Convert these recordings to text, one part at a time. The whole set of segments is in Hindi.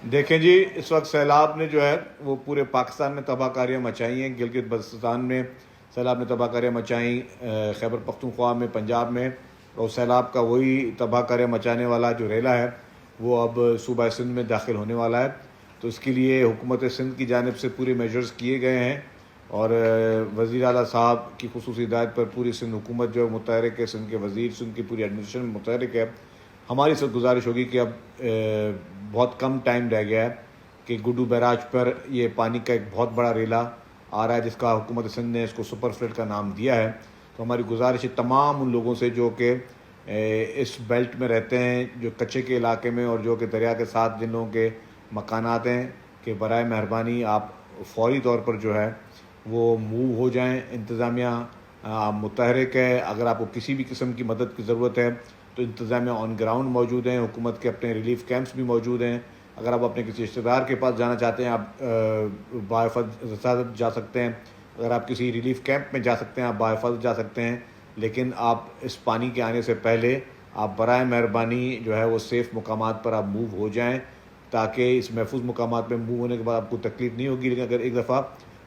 देखें जी, इस वक्त सैलाब ने जो है वो पूरे पाकिस्तान में तबाहकारियाँ मचाई हैं। गिलगित बल्तिस्तान में सैलाब ने तबाहकारियाँ मचाई, खैबर पख्तूनख्वा में, पंजाब में। और सैलाब का वही तबाहकारियाँ मचाने वाला जो रेला है वो अब सूबा सिंध में दाखिल होने वाला है। तो इसके लिए हुकूमत सिंध की जानिब से पूरे मेजर्स किए गए हैं और वज़ीर आला साहब की खुसूसी हिदायत पर पूरी सिंध हुकूमत जो है मुतहरिक है, सिंध के वज़ीर, सिंध की पूरी एडमिनिस्ट्रेशन मुतहरिक है। हमारी सब गुजारिश होगी कि अब बहुत कम टाइम रह गया है कि गुड्डू बैराज पर ये पानी का एक बहुत बड़ा रेला आ रहा है जिसका हुकूमत सिंध ने इसको सुपर फ्लड का नाम दिया है। तो हमारी गुजारिश है तमाम उन लोगों से जो कि इस बेल्ट में रहते हैं, जो कच्चे के इलाके में और जो कि दरिया के साथ जिन लोगों के मकानात हैं, कि बराए मेहरबानी आप फौरी तौर पर जो है वो मूव हो जाएं। इंतज़ामिया मुतहरिक है। अगर आपको किसी भी किस्म की मदद की ज़रूरत है तो इंतज़ामिया ऑन ग्राउंड मौजूद हैं, हुकूमत के अपने रिलीफ कैंप्स भी मौजूद हैं। अगर आप अपने किसी रिश्तेदार के पास जाना चाहते हैं आप बाहिफ़ाज़त जा सकते हैं। अगर आप किसी रिलीफ कैंप में जा सकते हैं आप बाहिफ़ाज़त जा सकते हैं। लेकिन आप इस पानी के आने से पहले आप बराए मेहरबानी जो है वो सेफ़ मकामात पर आप मूव हो जाएँ, ताकि इस महफूज मकामात में मूव होने के बाद आपको तकलीफ़ नहीं होगी। लेकिन अगर एक दफ़ा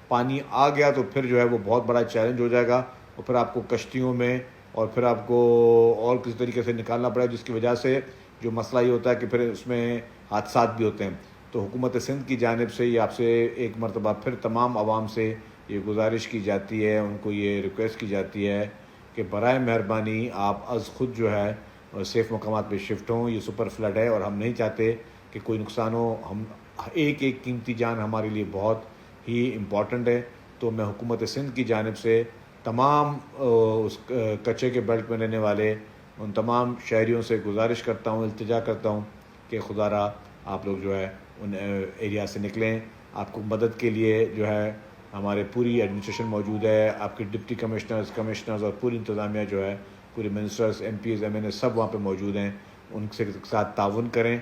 पानी आ गया तो फिर जो है वो बहुत बड़ा चैलेंज हो जाएगा और फिर आपको कश्तियों में और फिर आपको और किसी तरीके से निकालना पड़ेगा, जिसकी वजह से जो मसला ये होता है कि फिर उसमें हादसात भी होते हैं। तो हुकूमत सिंध की जानिब से ये आपसे एक मरतबा फिर तमाम आवाम से ये गुजारिश की जाती है, उनको ये रिक्वेस्ट की जाती है कि बराए मेहरबानी आप अज़ ख़ुद जो है सेफ़ मकामात पे शिफ्ट हों। ये सुपर फ्लड है और हम नहीं चाहते कि कोई नुकसान हो। हम एक एक कीमती जान हमारे लिए बहुत ही इम्पॉर्टेंट है। तो मैं हुकूमत सिंध की जानिब से तमाम उस कच्चे के बेल्ट में रहने वाले उन तमाम शहरियों से गुजारिश करता हूँ, इल्तिजा करता हूँ कि खुदारा आप लोग जो है उन एरिया से निकलें। आपको मदद के लिए जो है हमारे पूरी एडमिनिस्ट्रेशन मौजूद है। आपके डिप्टी कमिश्नर्स और पूरी इंतज़ामिया जो है, पूरे मिनिस्टर्स, MPs, MNs सब वहाँ पे मौजूद हैं। उनसे साथ ताउन करें